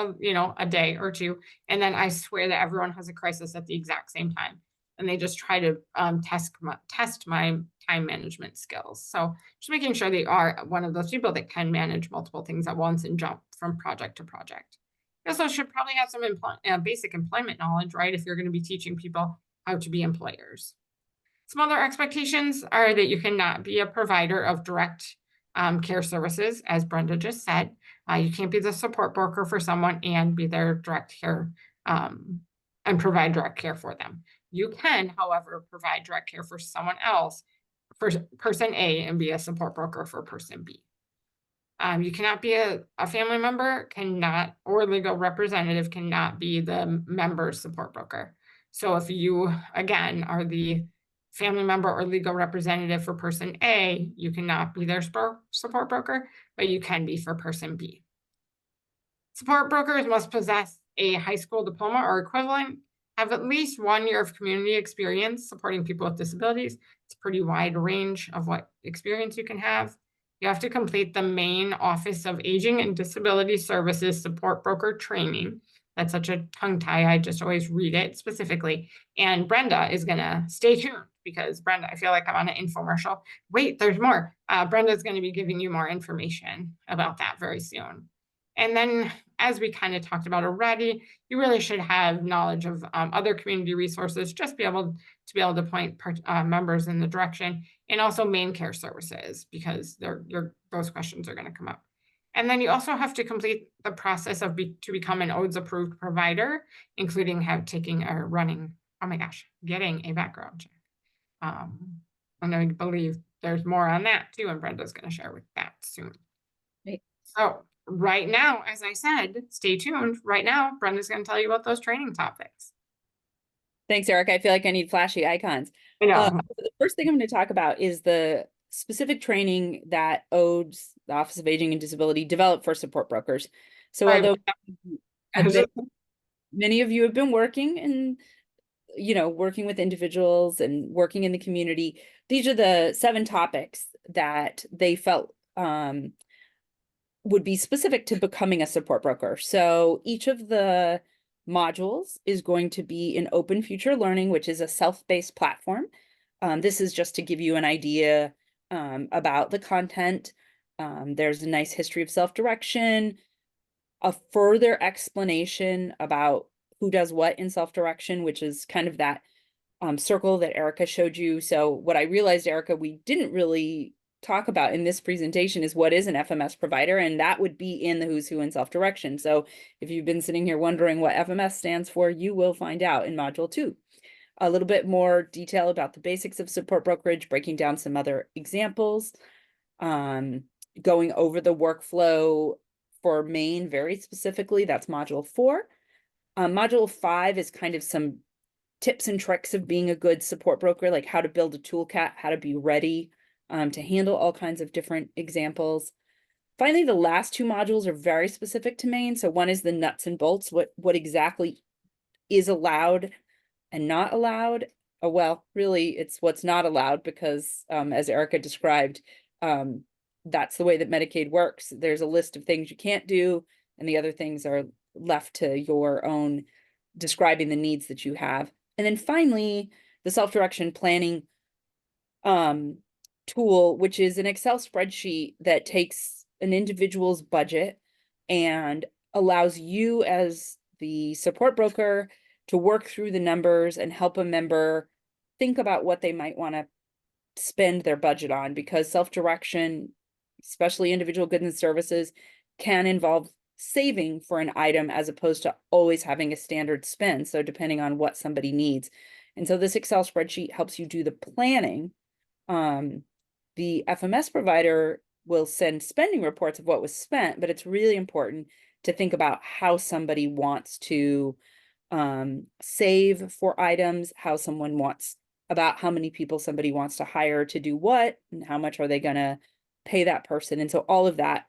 a day or two, and then I swear that everyone has a crisis at the exact same time, and they just try to test my time management skills. So just making sure that you are one of those people that can manage multiple things at once and jump from project to project. You also should probably have some basic employment knowledge, right? If you're going to be teaching people how to be employers. Some other expectations are that you cannot be a provider of direct care services, as Brenda just said. You can't be the support broker for someone and be their direct care and provide direct care for them. You can, however, provide direct care for someone else, for person A, and be a support broker for person B. You cannot be a family member, or legal representative cannot be the member's support broker. So if you, again, are the family member or legal representative for person A, you cannot be their support broker, but you can be for person B. Support brokers must possess a high school diploma or equivalent, have at least 1 year of community experience supporting people with disabilities. It's a pretty wide range of what experience you can have. You have to complete the Maine Office of Aging and Disability Services support broker training. That's such a tongue tie. I just always read it specifically. And Brenda is going to stay tuned, because Brenda, I feel like I'm on an infomercial. Wait, there's more. Brenda's going to be giving you more information about that very soon. And then, as we kind of talked about already, you really should have knowledge of other community resources, just be able to point members in the direction, and also Maine Care Services, because those questions are going to come up. And then you also have to complete the process to become an ODES approved provider, including getting a background check. I believe there's more on that too, and Brenda's going to share with that soon. Great. So right now, as I said, stay tuned. Right now, Brenda's going to tell you about those training topics. Thanks, Erica. I feel like I need flashy icons. I know. The first thing I'm going to talk about is the specific training that ODES, the Office of Aging and Disability, developed for support brokers. So although many of you have been working and working with individuals and working in the community, these are the 7 topics that they felt would be specific to becoming a support broker. So each of the modules is going to be in Open Future Learning, which is a self-paced platform. This is just to give you an idea about the content. There's a nice history of self-direction, a further explanation about who does what in self-direction, which is kind of that circle that Erica showed you. So what I realized, Erica, we didn't really talk about in this presentation is what is an FMS provider, and that would be in the who's who in self-direction. So if you've been sitting here wondering what FMS stands for, you will find out in module 2. A little bit more detail about the basics of support brokerage, breaking down some other examples, going over the workflow for Maine very specifically. That's module 4. Module 5 is kind of some tips and tricks of being a good support broker, like how to build a toolkit, how to be ready to handle all kinds of different examples. Finally, the last 2 modules are very specific to Maine. So one is the nuts and bolts, what exactly is allowed and not allowed. Well, really, it's what's not allowed, because as Erica described, that's the way that Medicaid works. There's a list of things you can't do, and the other things are left to your own describing the needs that you have. And then finally, the self-direction planning tool, which is an Excel spreadsheet that takes an individual's budget and allows you as the support broker to work through the numbers and help a member think about what they might want to spend their budget on, because self-direction, especially individual goods and services, can involve saving for an item as opposed to always having a standard spend. So depending on what somebody needs. And so this Excel spreadsheet helps you do the planning. The FMS provider will send spending reports of what was spent, but it's really important to think about how somebody wants to save for items, how someone wants, about how many people somebody wants to hire to do what, and how much are they going to pay that person. And so all of that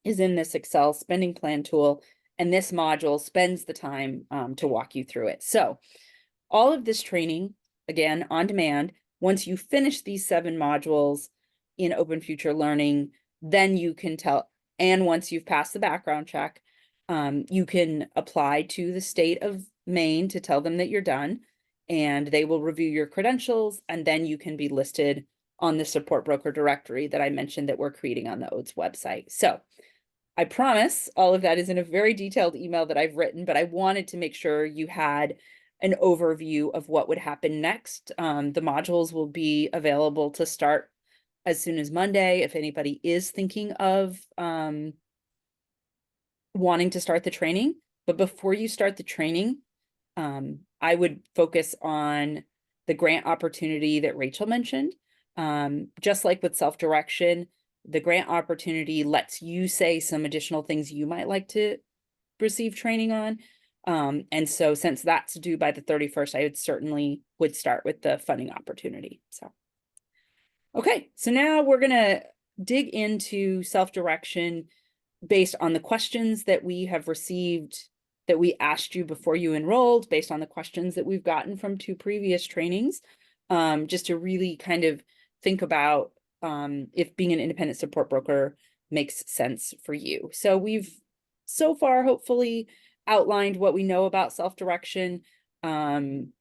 is in this Excel spending plan tool, and this module spends the time to walk you through it. So all of this training, again, on demand, once you finish these 7 modules in Open Future Learning, then you can tell, and once you've passed the background check, you can apply to the state of Maine to tell them that you're done, and they will review your credentials, and then you can be listed on the support broker directory that I mentioned that we're creating on the OATS website. So I promise all of that is in a very detailed email that I've written, but I wanted to make sure you had an overview of what would happen next. The modules will be available to start as soon as Monday. If anybody is thinking of wanting to start the training, but before you start the training, I would focus on the grant opportunity that Rachel mentioned. Just like with self-direction, the grant opportunity lets you say some additional things you might like to receive training on. And so since that's due by the 31st, I would start with the funding opportunity. So, okay, so now we're gonna dig into self-direction based on the questions that we have received, that we asked you before you enrolled, based on the questions that we've gotten from 2 previous trainings, just to really kind of think about if being an independent support broker makes sense for you. So we've so far hopefully outlined what we know about self-direction, and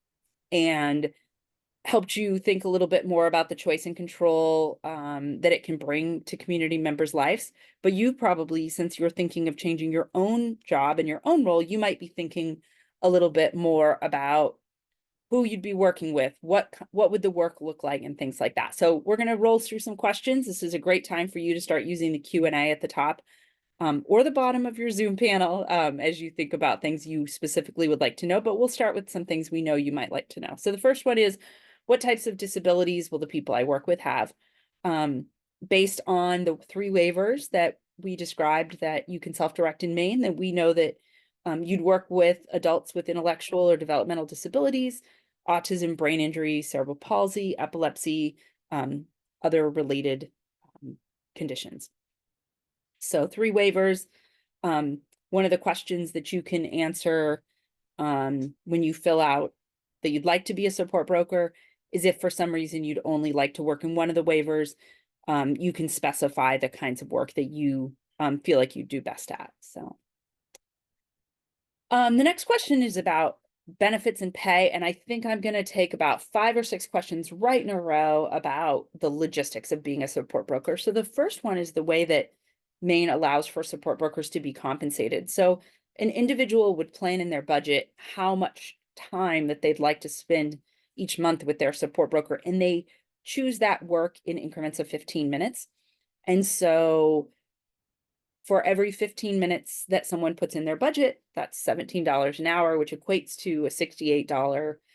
helped you think a little bit more about the choice and control that it can bring to community members' lives. But you probably, since you're thinking of changing your own job and your own role, you might be thinking a little bit more about who you'd be working with, what would the work look like, and things like that. So we're going to roll through some questions. This is a great time for you to start using the Q&A at the top or the bottom of your Zoom panel as you think about things you specifically would like to know, but we'll start with some things we know you might like to know. So the first one is, what types of disabilities will the people I work with have? Based on the 3 waivers that we described that you can self-direct in Maine, that we know that you'd work with adults with intellectual or developmental disabilities, autism, brain injury, cerebral palsy, epilepsy, other related conditions. So 3 waivers. One of the questions that you can answer when you fill out that you'd like to be a support broker is if for some reason you'd only like to work in one of the waivers, you can specify the kinds of work that you feel like you do best at. So the next question is about benefits and pay, and I think I'm going to take about 5 or 6 questions right in a row about the logistics of being a support broker. So the first one is the way that Maine allows for support brokers to be compensated. So an individual would plan in their budget how much time that they'd like to spend each month with their support broker, and they choose that work in increments of 15 minutes. And so for every 15 minutes that someone puts in their budget, that's $17 an hour, which equates to a $68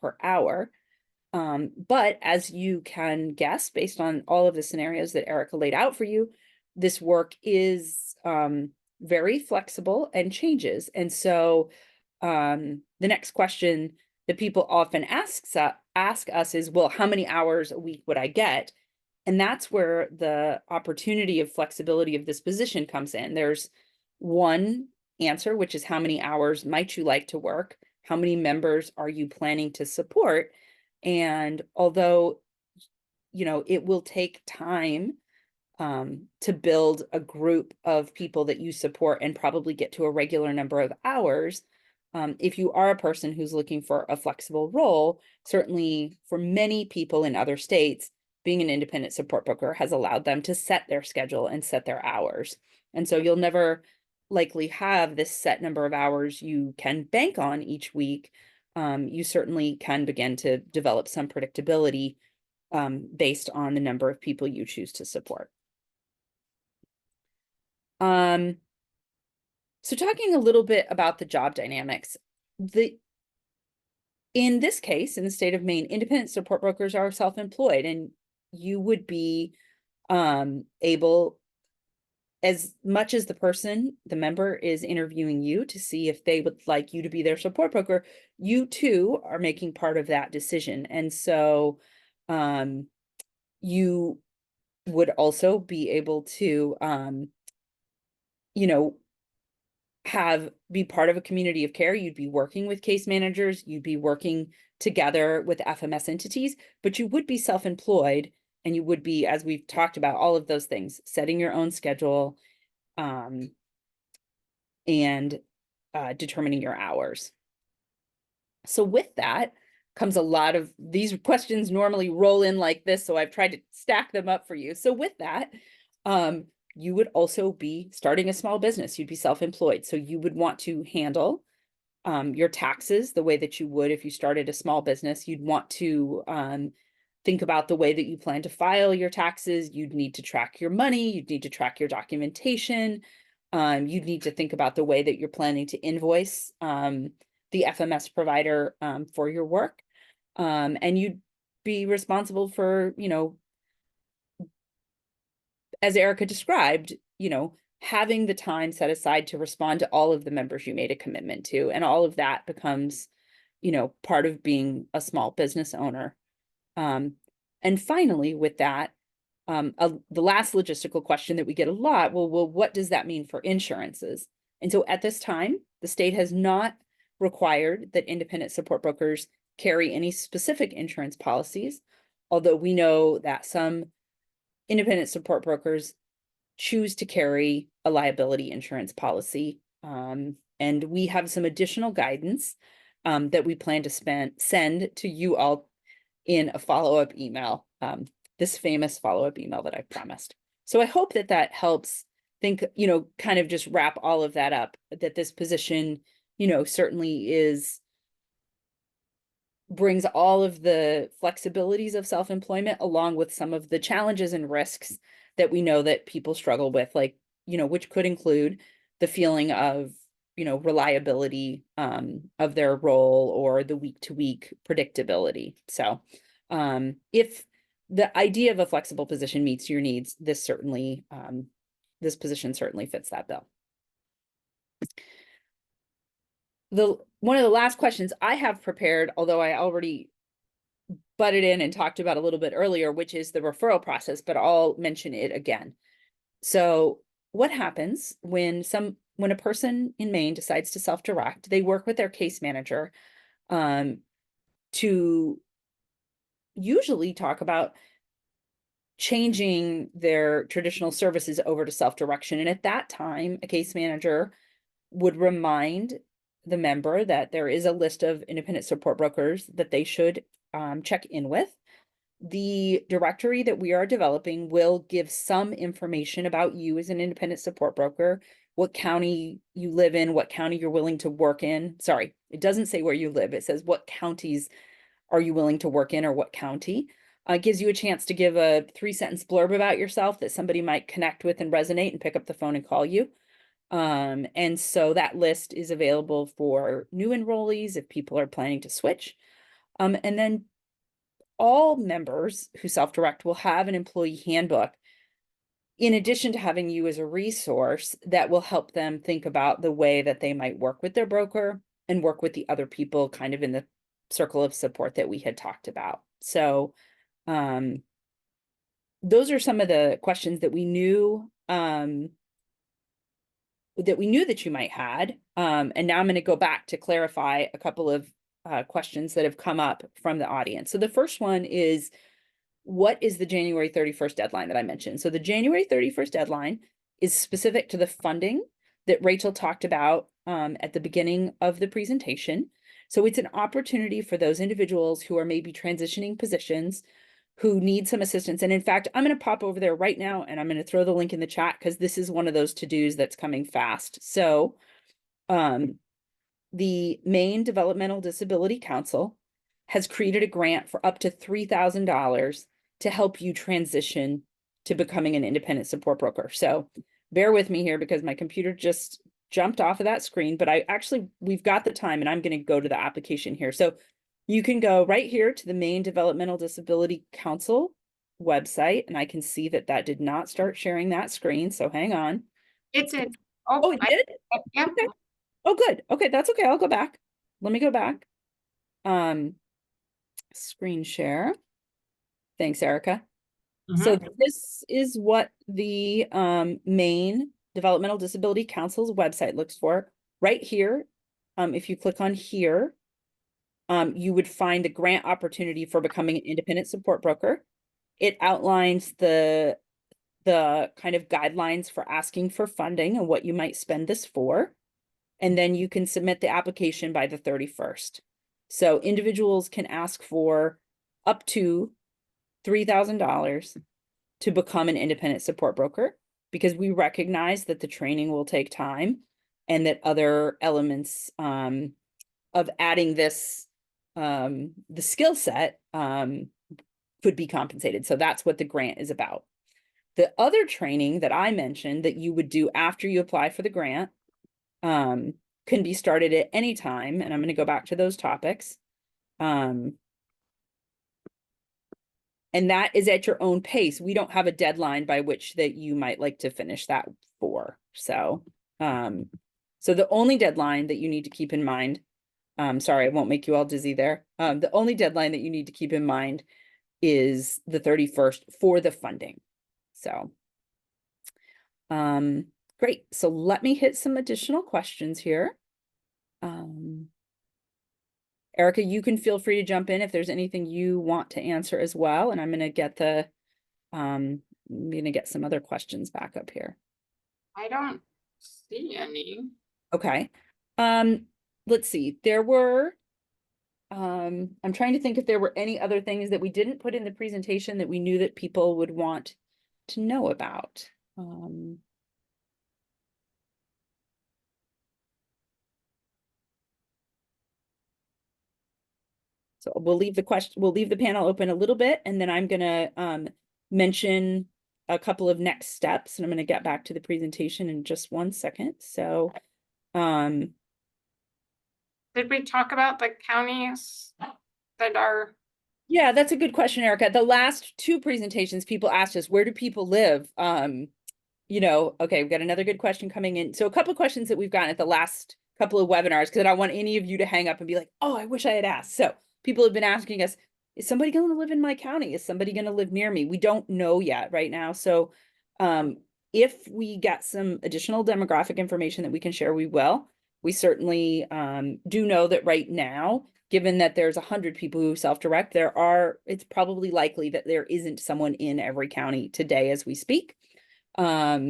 per hour. But as you can guess, based on all of the scenarios that Erica laid out for you, this work is very flexible and changes. And so the next question that people often ask us is, well, how many hours a week would I get? And that's where the opportunity of flexibility of this position comes in. There's one answer, which is how many hours might you like to work? How many members are you planning to support? And although, it will take time to build a group of people that you support and probably get to a regular number of hours, if you are a person who's looking for a flexible role, certainly for many people in other states, being an independent support broker has allowed them to set their schedule and set their hours. And so you'll never likely have this set number of hours you can bank on each week. You certainly can begin to develop some predictability based on the number of people you choose to support. So talking a little bit about the job dynamics, in this case, in the state of Maine, independent support brokers are self-employed, and you would be able, as much as the member is interviewing you to see if they would like you to be their support broker, you too are making part of that decision. And so you would also be able to, be part of a community of care. You'd be working with case managers, you'd be working together with FMS entities, but you would be self-employed, and you would be, as we've talked about, all of those things, setting your own schedule, and determining your hours. So with that comes a lot of these questions normally roll in like this, so I've tried to stack them up for you. So with that, you would also be starting a small business. You'd be self-employed. So you would want to handle your taxes the way that you would if you started a small business. You'd want to think about the way that you plan to file your taxes. You'd need to track your money. You'd need to track your documentation. You'd need to think about the way that you're planning to invoice the FMS provider for your work. And you'd be responsible for, as Erica described, having the time set aside to respond to all of the members you made a commitment to. And all of that becomes, part of being a small business owner. And finally, with that, the last logistical question that we get a lot, well, what does that mean for insurances? And so at this time, the state has not required that independent support brokers carry any specific insurance policies, although we know that some independent support brokers choose to carry a liability insurance policy. And we have some additional guidance that we plan to send to you all in a follow-up email, this famous follow-up email that I promised. So I hope that that helps think, kind of just wrap all of that up, that this position, certainly brings all of the flexibilities of self-employment along with some of the challenges and risks that we know that people struggle with, like, which could include the feeling of, reliability of their role or the week-to-week predictability. So if the idea of a flexible position meets your needs, this position certainly fits that bill. One of the last questions I have prepared, although I already butted in and talked about a little bit earlier, which is the referral process, but I'll mention it again. So what happens when a person in Maine decides to self-direct? They work with their case manager to usually talk about changing their traditional services over to self-direction. And at that time, a case manager would remind the member that there is a list of independent support brokers that they should check in with. The directory that we are developing will give some information about you as an independent support broker, what county you live in, what county you're willing to work in. Sorry, it doesn't say where you live. It says what counties are you willing to work in or what county. It gives you a chance to give a 3-sentence blurb about yourself that somebody might connect with and resonate and pick up the phone and call you. And so that list is available for new enrollees if people are planning to switch. And then all members who self-direct will have an employee handbook, in addition to having you as a resource that will help them think about the way that they might work with their broker and work with the other people kind of in the circle of support that we had talked about. So those are some of the questions that we knew that you might had. And now I'm going to go back to clarify a couple of questions that have come up from the audience. So the first one is, what is the January 31st deadline that I mentioned? So the January 31st deadline is specific to the funding that Rachel talked about at the beginning of the presentation. So it's an opportunity for those individuals who are maybe transitioning positions who need some assistance. And in fact, I'm going to pop over there right now and I'm going to throw the link in the chat because this is one of those to-dos that's coming fast. So the Maine Developmental Disability Council has created a grant for up to $3,000 to help you transition to becoming an independent support broker. So bear with me here because my computer just jumped off of that screen, but we've got the time and I'm going to go to the application here. So you can go right here to the Maine Developmental Disability Council website, and I can see that that did not start sharing that screen. So hang on. It's it. Oh, it did? Yeah. Okay. Oh, good. Okay, that's okay. I'll go back. Let me go back. Screen share. Thanks, Erica. So this is what the Maine Developmental Disability Council's website looks for. Right here, if you click on here, you would find the grant opportunity for becoming an independent support broker. It outlines the kind of guidelines for asking for funding and what you might spend this for. And then you can submit the application by the 31st. So individuals can ask for up to $3,000 to become an independent support broker, because we recognize that the training will take time and that other elements of adding this, the skill set could be compensated. So that's what the grant is about. The other training that I mentioned that you would do after you apply for the grant can be started at any time. And I'm going to go back to those topics. And that is at your own pace. We don't have a deadline by which that you might like to finish that for. So, so the only deadline that you need to keep in mind, sorry, I won't make you all dizzy there. The only deadline that you need to keep in mind is the 31st for the funding. So, great. So let me hit some additional questions here. Erica, you can feel free to jump in if there's anything you want to answer as well. And I'm going to get I'm going to get some other questions back up here. I don't see any. Okay. Let's see. There were, I'm trying to think if there were any other things that we didn't put in the presentation that we knew that people would want to know about. So we'll leave the panel open a little bit, and then I'm gonna mention a couple of next steps, and I'm gonna get back to the presentation in just one second. So, did we talk about the counties that are? Yeah, that's a good question, Erica. The last two presentations, people asked us, where do people live? You know, okay, we've got another good question coming in. So a couple of questions that we've gotten at the last couple of webinars, because I don't want any of you to hang up and be like, oh, I wish I had asked. So people have been asking us, is somebody going to live in my county? Is somebody going to live near me? We don't know yet right now. So if we get some additional demographic information that we can share, we will. We certainly do know that right now, given that there's 100 people who self-direct, it's probably likely that there isn't someone in every county today as we speak. But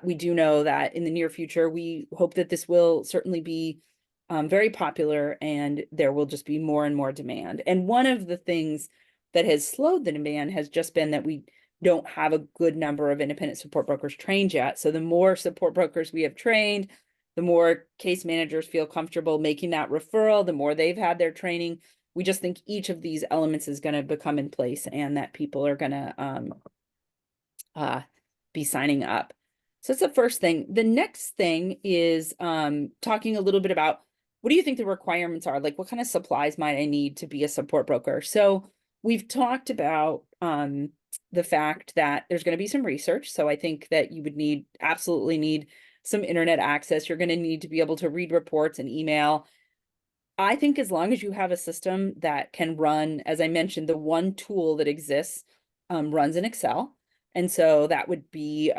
we do know that in the near future, we hope that this will certainly be very popular, and there will just be more and more demand. And one of the things that has slowed the demand has just been that we don't have a good number of independent support brokers trained yet. So the more support brokers we have trained, the more case managers feel comfortable making that referral, the more they've had their training. We just think each of these elements is going to become in place, and that people are going to be signing up. So that's the first thing. The next thing is talking a little bit about, what do you think the requirements are? Like, what kind of supplies might I need to be a support broker? So we've talked about the fact that there's going to be some research. So I think that you would absolutely need some internet access. You're going to need to be able to read reports and email. I think as long as you have a system that can run, as I mentioned, the one tool that exists runs in Excel. And so that would be,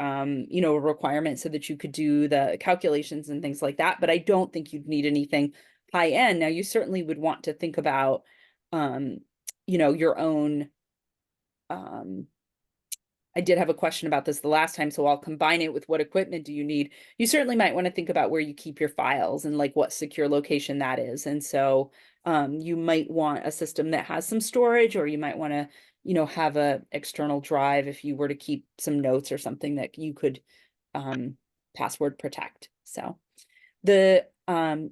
you know, a requirement so that you could do the calculations and things like that. But I don't think you'd need anything high end. Now, you certainly would want to think about, you know, your own. I did have a question about this the last time, so I'll combine it with what equipment do you need. You certainly might want to think about where you keep your files and like what secure location that is. And so You might want a system that has some storage, or you might want to, you know, have a external drive if you were to keep some notes or something that you could password protect. So the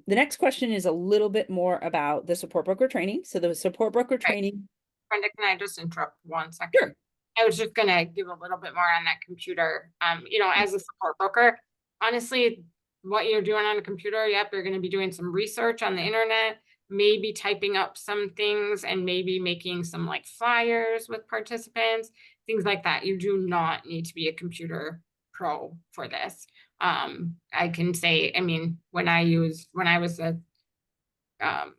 next question is a little bit more about the support broker training. So the support broker training. Brenda, can I just interrupt 1 second? Sure. I was just gonna give a little bit more on that computer. You know, as a support broker, honestly, what you're doing on a computer, yep, you're gonna be doing some research on the internet, maybe typing up some things and maybe making some like flyers with participants, things like that. You do not need to be a computer pro for this. I can say, I mean, when I was a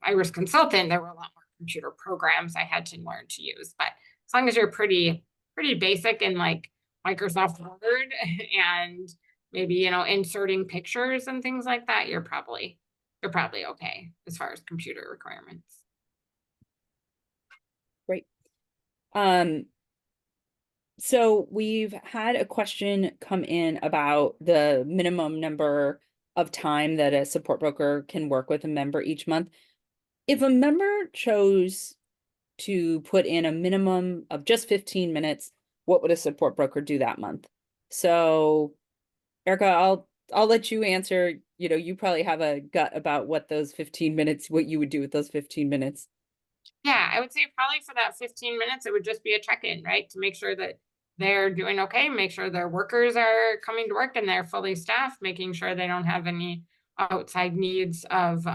Iris consultant, there were a lot more computer programs I had to learn to use, but as long as you're pretty basic in like Microsoft Word and maybe, you know, inserting pictures and things like that, you're probably okay as far as computer requirements. Great. So we've had a question come in about the minimum number of time that a support broker can work with a member each month. If a member chose to put in a minimum of just 15 minutes, what would a support broker do that month? So, Erica, I'll let you answer. You know, you probably have a gut about what those 15 minutes, what you would do with those 15 minutes. Yeah, I would say probably for that 15 minutes, it would just be a check-in, right? To make sure that they're doing okay, make sure their workers are coming to work and they're fully staffed, making sure they don't have any outside needs of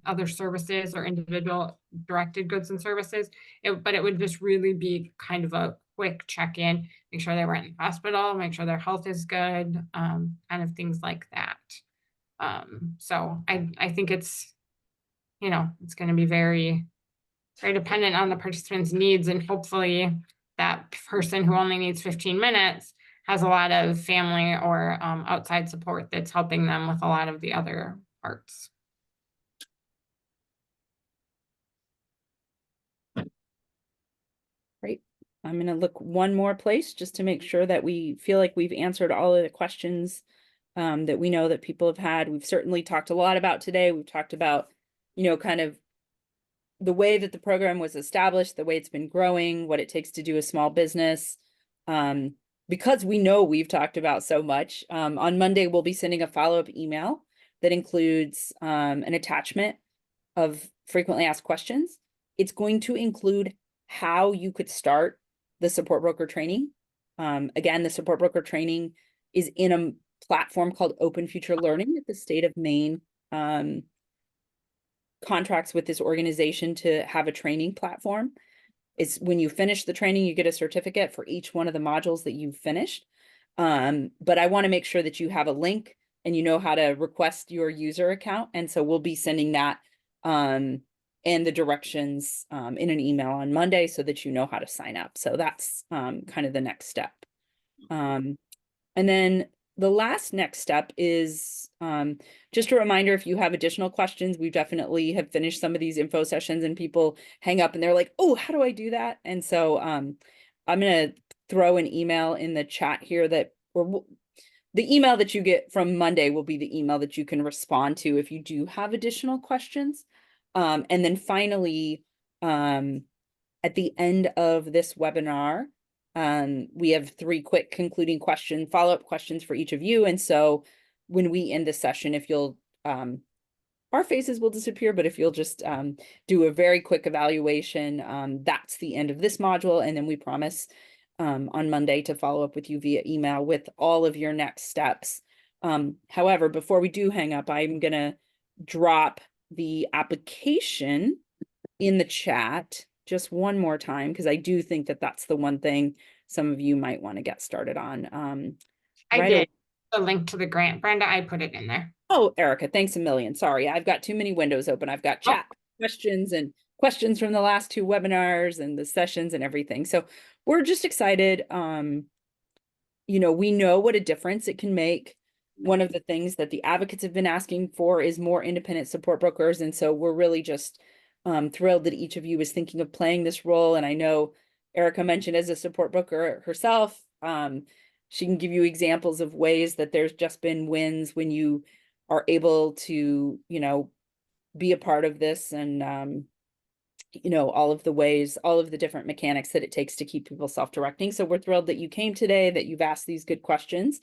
other services or individual directed goods and services. But it would just really be kind of a quick check-in, make sure they weren't in the hospital, make sure their health is good, kind of things like that. So I think it's, you know, it's going to be very dependent on the participant's needs, and hopefully that person who only needs 15 minutes has a lot of family or outside support that's helping them with a lot of the other parts. Great. I'm going to look one more place just to make sure that we feel like we've answered all of the questions that we know that people have had. We've certainly talked a lot about today. We've talked about, you know, kind of the way that the program was established, the way it's been growing, what it takes to do a small business. Because we know we've talked about so much, on Monday, we'll be sending a follow-up email that includes an attachment of frequently asked questions. It's going to include how you could start the support broker training. Again, the support broker training is in a platform called Open Future Learning that the state of Maine contracts with this organization to have a training platform. It's when you finish the training, you get a certificate for each one of the modules that you've finished. But I want to make sure that you have a link and you know how to request your user account. And so we'll be sending that and the directions in an email on Monday so that you know how to sign up. So that's kind of the next step. And then the last next step is just a reminder, if you have additional questions, we definitely have finished some of these info sessions and people hang up and they're like, oh, how do I do that? And so I'm going to throw an email in the chat here that, or the email that you get from Monday will be the email that you can respond to if you do have additional questions. And then finally, at the end of this webinar, we have 3 quick concluding follow-up questions for each of you. And so when we end the session, if you'll, our faces will disappear, but if you'll just do a very quick evaluation, that's the end of this module. And then we promise on Monday to follow up with you via email with all of your next steps. However, before we do hang up, I'm going to drop the application in the chat just one more time, because I do think that that's the one thing some of you might want to get started on. I did the link to the grant, Brenda, I put it in there. Oh, Erica, thanks a million. Sorry, I've got too many windows open. I've got chat questions and questions from the last 2 webinars and the sessions and everything. So we're just excited. You know, we know what a difference it can make. One of the things that the advocates have been asking for is more independent support brokers. And so we're really just thrilled that each of you is thinking of playing this role. And I know Erica mentioned as a support broker herself, she can give you examples of ways that there's just been wins when you are able to, you know, be a part of this and you know, all of the ways, all of the different mechanics that it takes to keep people self-directing. So we're thrilled that you came today, that you've asked these good questions.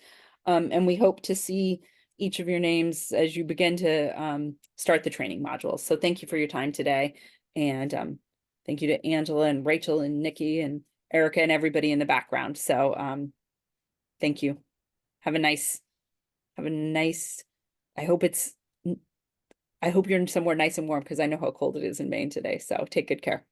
And we hope to see each of your names as you begin to start the training modules. So thank you for your time today. And thank you to Angela and Rachel and Nikki and Erica and everybody in the background. So thank you. Have a nice, I hope you're somewhere nice and warm because I know how cold it is in Maine today. So take good care.